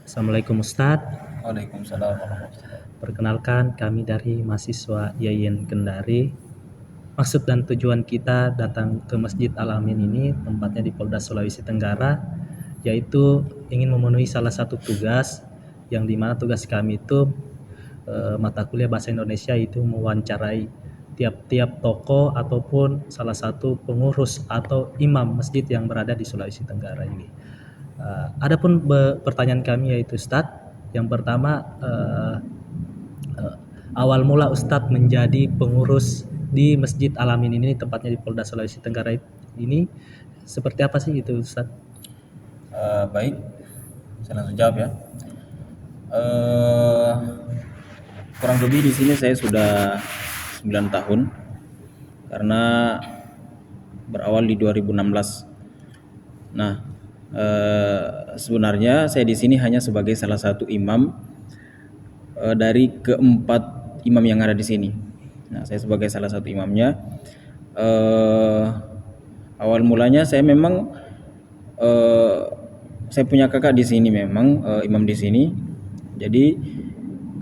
Assalamualaikum Ustadz. Waalaikumsalam warahmatullahi. Perkenalkan kami dari mahasiswa IAIN Kendari. Maksud dan tujuan kita datang ke Masjid Al-Amin ini tempatnya di Polda Sulawesi Tenggara, yaitu ingin memenuhi salah satu tugas yang dimana tugas kami itu mata kuliah bahasa Indonesia, itu mewawancarai tiap-tiap tokoh ataupun salah satu pengurus atau imam masjid yang berada di Sulawesi Tenggara ini. Adapun pertanyaan kami yaitu Ustadz, yang pertama, awal mula Ustadz menjadi pengurus di Masjid Al-Amin ini, tepatnya di Polda Sulawesi Tenggara ini, seperti apa sih itu Ustadz? Baik, saya langsung jawab ya. Kurang lebih di sini saya sudah 9 tahun karena berawal di 2016. Nah, sebenarnya saya di sini hanya sebagai salah satu imam dari keempat imam yang ada di sini. Nah, saya sebagai salah satu imamnya. Awal mulanya saya memang saya punya kakak di sini memang imam di sini. Jadi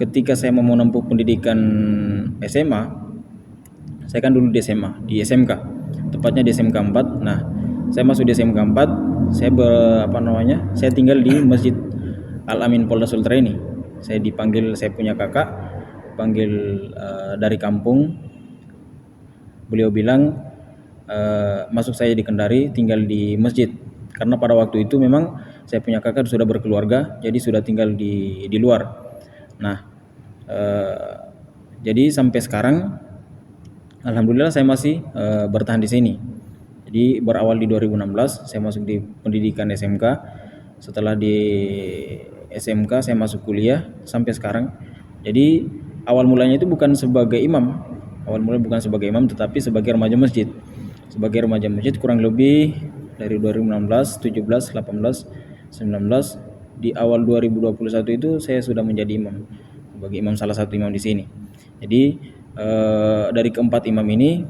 ketika saya mau menempuh pendidikan SMA, saya kan dulu di SMA, di SMK, tepatnya di SMK 4. Nah, saya masuk di SMK 4, saya tinggal di Masjid Al-Amin Polda Sultra ini. Saya dipanggil, saya punya kakak panggil dari kampung. Beliau bilang masuk saya di Kendari, tinggal di masjid. Karena pada waktu itu memang saya punya kakak sudah berkeluarga, jadi sudah tinggal di luar. Nah, jadi sampai sekarang alhamdulillah saya masih bertahan di sini. Jadi berawal di 2016 saya masuk di pendidikan SMK. Setelah di SMK saya masuk kuliah sampai sekarang. Jadi awal mulanya itu bukan sebagai imam. Awal mulanya bukan sebagai imam tetapi sebagai remaja masjid. Sebagai remaja masjid kurang lebih dari 2016, 17, 18, 19, di awal 2021 itu saya sudah menjadi imam. Sebagai imam, salah satu imam di sini. Jadi dari keempat imam ini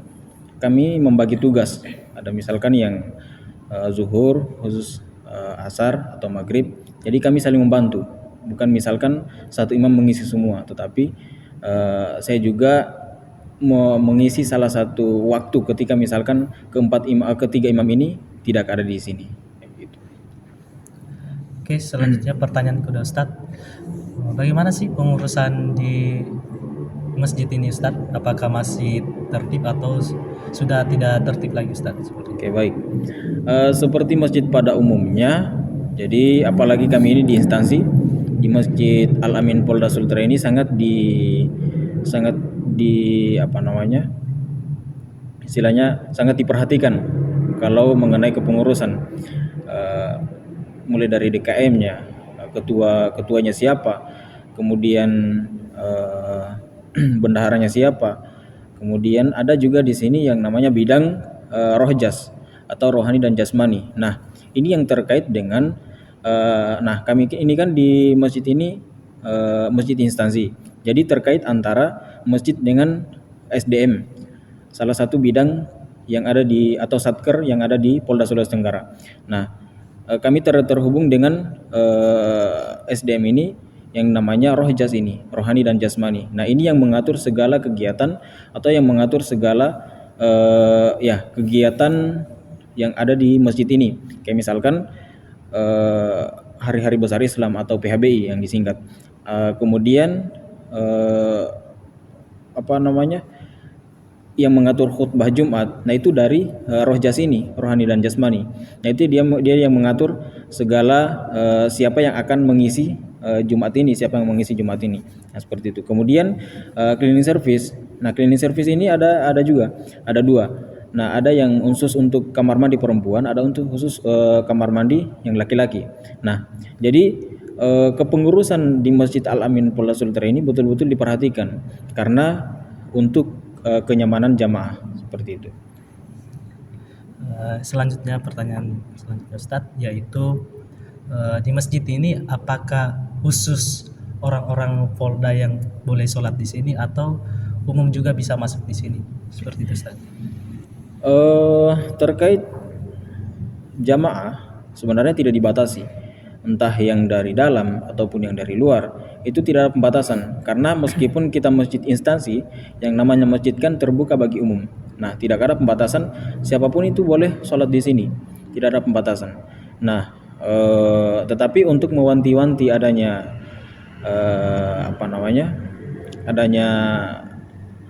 kami membagi tugas. Ada misalkan yang zuhur, khusus asar atau maghrib. Jadi kami saling membantu. Bukan misalkan satu imam mengisi semua, tetapi saya juga mengisi salah satu waktu ketika misalkan ketiga imam ini tidak ada di sini. Gitu. Oke, selanjutnya pertanyaan kedua Ustadz, bagaimana sih pengurusan di masjid ini Ustadz? Apakah masih tertib atau sudah tidak tertib lagi Ustadz? Oke, baik. Seperti masjid pada umumnya, jadi apalagi kami ini di instansi di Masjid Al-Amin Polda Sultra ini sangat istilahnya sangat diperhatikan kalau mengenai kepengurusan, mulai dari DKM-nya, ketuanya siapa, kemudian bendaharanya siapa, kemudian ada juga di sini yang namanya bidang rohjas atau rohani dan jasmani. Nah, ini yang terkait dengan kami ini kan di masjid ini masjid instansi. Jadi terkait antara masjid dengan SDM. Salah satu bidang yang ada di atau satker yang ada di Polda Sulawesi Tenggara. Nah, kami terhubung dengan SDM ini yang namanya rohjas ini, rohani dan jasmani. Nah, ini yang mengatur segala kegiatan atau yang mengatur segala kegiatan yang ada di masjid ini. Kayak misalkan hari-hari besar Islam atau PHBI yang disingkat. Kemudian yang mengatur khutbah Jumat. Nah, itu dari rohjas ini, rohani dan jasmani. Nah, itu dia yang mengatur segala siapa yang akan mengisi Jumat ini, siapa yang mengisi Jumat ini. Nah, seperti itu. Kemudian cleaning service. Nah, cleaning service ini ada juga, ada dua. Nah, ada yang khusus untuk kamar mandi perempuan, ada untuk khusus kamar mandi yang laki-laki. Nah, jadi kepengurusan di Masjid Al-Amin Polda Sultra ini betul-betul diperhatikan karena untuk kenyamanan jamaah, seperti itu. Selanjutnya pertanyaan selanjutnya Ustadz, yaitu di masjid ini apakah khusus orang-orang Polda yang boleh sholat di sini atau umum juga bisa masuk di sini, seperti itu Ustadz? Terkait jamaah sebenarnya tidak dibatasi. entah yang dari dalam ataupun yang dari luar, itu tidak ada pembatasan. Karena meskipun kita masjid instansi, yang namanya masjid kan terbuka bagi umum. Nah, tidak ada pembatasan, siapapun itu boleh sholat di sini, tidak ada pembatasan. Nah, tetapi untuk mewanti-wanti adanya adanya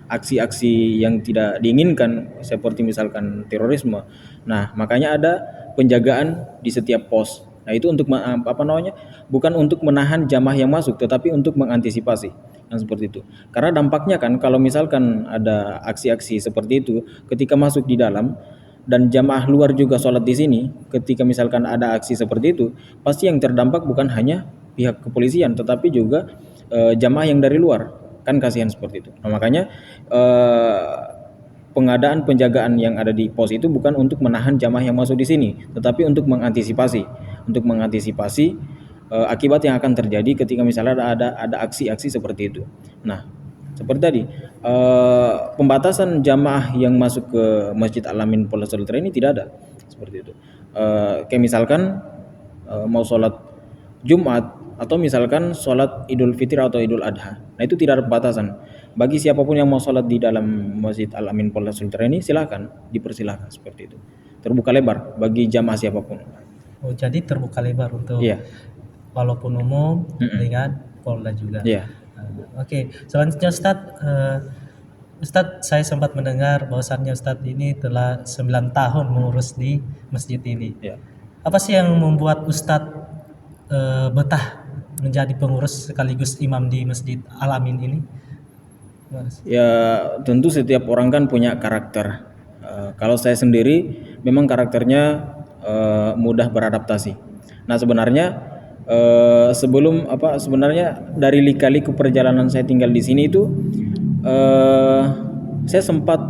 aksi-aksi yang tidak diinginkan seperti misalkan terorisme. Nah, makanya ada penjagaan di setiap pos. Nah, itu untuk bukan untuk menahan jamaah yang masuk, tetapi untuk mengantisipasi yang seperti itu. Karena dampaknya kan kalau misalkan ada aksi-aksi seperti itu ketika masuk di dalam dan jamaah luar juga sholat di sini, ketika misalkan ada aksi seperti itu, pasti yang terdampak bukan hanya pihak kepolisian, tetapi juga jamaah yang dari luar, kan kasihan seperti itu. Nah, makanya pengadaan penjagaan yang ada di pos itu bukan untuk menahan jamaah yang masuk di sini, tetapi untuk mengantisipasi akibat yang akan terjadi ketika misalnya ada aksi-aksi seperti itu. Nah, seperti tadi, pembatasan jamaah yang masuk ke Masjid Al-Amin Polda Sultra ini tidak ada seperti itu. Kayak misalkan mau sholat Jumat atau misalkan sholat Idul Fitri atau Idul Adha, nah itu tidak ada pembatasan. Bagi siapapun yang mau sholat di dalam Masjid Al-Amin Polda Sultra ini silahkan, dipersilahkan seperti itu. Terbuka lebar bagi jamaah siapapun. Oh, jadi terbuka lebar untuk Iya. walaupun umum dengan Polda juga. Iya. Oke, selanjutnya Ustadz, saya sempat mendengar bahwasannya Ustadz ini telah 9 tahun mengurus di masjid ini. Iya. Apa sih yang membuat Ustadz betah menjadi pengurus sekaligus imam di Masjid Al-Amin ini? Ya, tentu setiap orang kan punya karakter. Kalau saya sendiri memang karakternya mudah beradaptasi. Nah, sebenarnya sebenarnya dari lika-liku perjalanan saya tinggal di sini itu saya sempat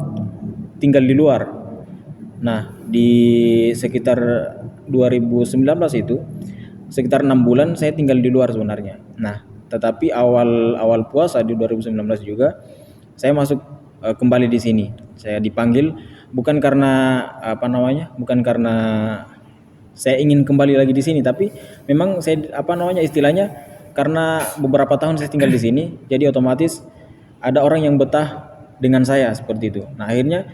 tinggal di luar. Nah, di sekitar 2019 itu sekitar 6 bulan saya tinggal di luar sebenarnya. Nah, tetapi awal puasa di 2019 juga saya masuk kembali di sini. Saya dipanggil bukan karena bukan karena saya ingin kembali lagi di sini, tapi memang saya istilahnya karena beberapa tahun saya tinggal di sini, jadi otomatis ada orang yang betah dengan saya seperti itu. Nah, akhirnya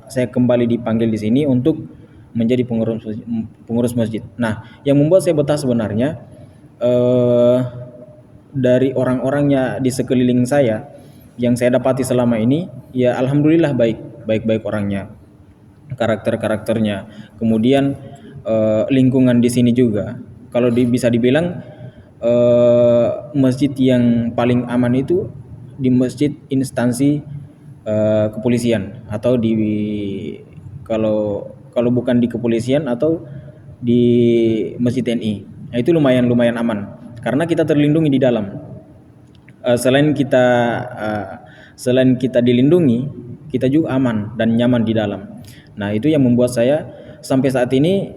saya kembali dipanggil di sini untuk menjadi pengurus masjid. Nah, yang membuat saya betah sebenarnya dari orang-orangnya di sekeliling saya yang saya dapati selama ini, ya alhamdulillah baik orangnya, karakternya, kemudian lingkungan di sini juga. Kalau bisa dibilang masjid yang paling aman itu di masjid instansi kepolisian atau kalau bukan di kepolisian atau di masjid TNI. Nah, itu lumayan aman karena kita terlindungi di dalam. Selain kita dilindungi, kita juga aman dan nyaman di dalam. Nah, itu yang membuat saya sampai saat ini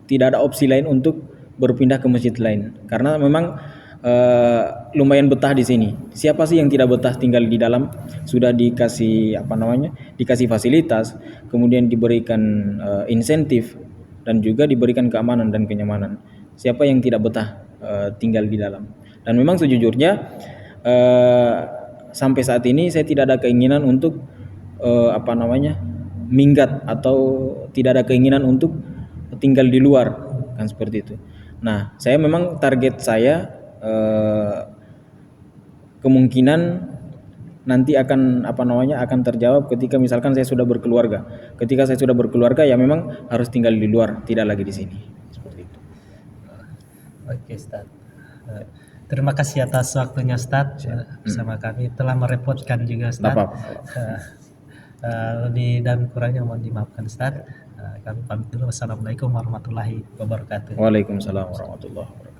tidak ada opsi lain untuk berpindah ke masjid lain karena memang lumayan betah di sini. Siapa sih yang tidak betah tinggal di dalam? Sudah dikasih dikasih fasilitas, kemudian diberikan insentif dan juga diberikan keamanan dan kenyamanan. Siapa yang tidak betah tinggal di dalam? Dan memang sejujurnya sampai saat ini saya tidak ada keinginan untuk minggat atau tidak ada keinginan untuk tinggal di luar, kan seperti itu. Nah, saya memang target saya kemungkinan nanti akan terjawab ketika misalkan saya sudah berkeluarga. Ketika saya sudah berkeluarga, ya memang harus tinggal di luar, tidak lagi di sini. Seperti itu. Oke, Ustaz. Terima kasih atas waktunya, Ustaz, bersama kami. Telah merepotkan juga, Ustaz. Lebih dan kurangnya mohon dimaafkan, Ustaz. Kami pamit dulu. Wassalamualaikum warahmatullahi wabarakatuh. Waalaikumsalam warahmatullahi wabarakatuh.